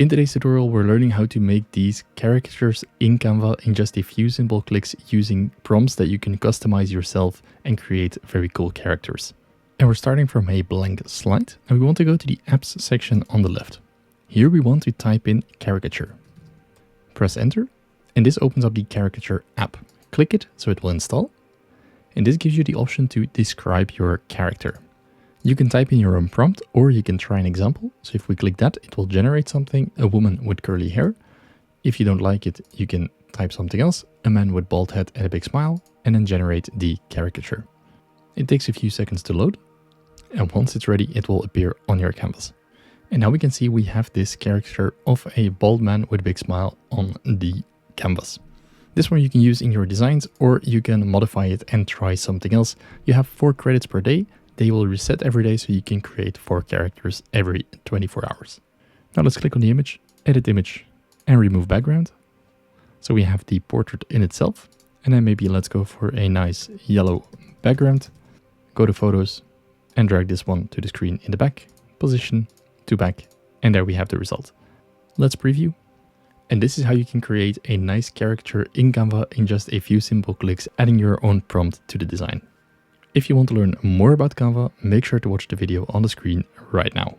In today's tutorial, we're learning how to make these caricatures in Canva in just a few simple clicks using prompts that you can customize yourself and create very cool characters. And we're starting from a blank slide, and we want to go to the apps section on the left. Here we want to type in caricature. Press enter, and this opens up the caricature app. Click it so it will install, and this gives you the option to describe your character. You can type in your own prompt, or you can try an example. So if we click that, it will generate something, a woman with curly hair. If you don't like it, you can type something else, a man with bald head and a big smile, and then generate the caricature. It takes a few seconds to load, and once it's ready, it will appear on your canvas. And now we can see we have this caricature of a bald man with a big smile on the canvas. This one you can use in your designs, or you can modify it and try something else. You have 4 credits per day. They will reset every day, so you can create 4 characters every 24 hours. Now let's click on the image, edit image, and remove background. So we have the portrait in itself. And then maybe let's go for a nice yellow background. Go to photos and drag this one to the screen in the back, position to back, and there we have the result. Let's preview. And this is how you can create a nice caricature in Canva in just a few simple clicks, adding your own prompt to the design. If you want to learn more about Canva, make sure to watch the video on the screen right now.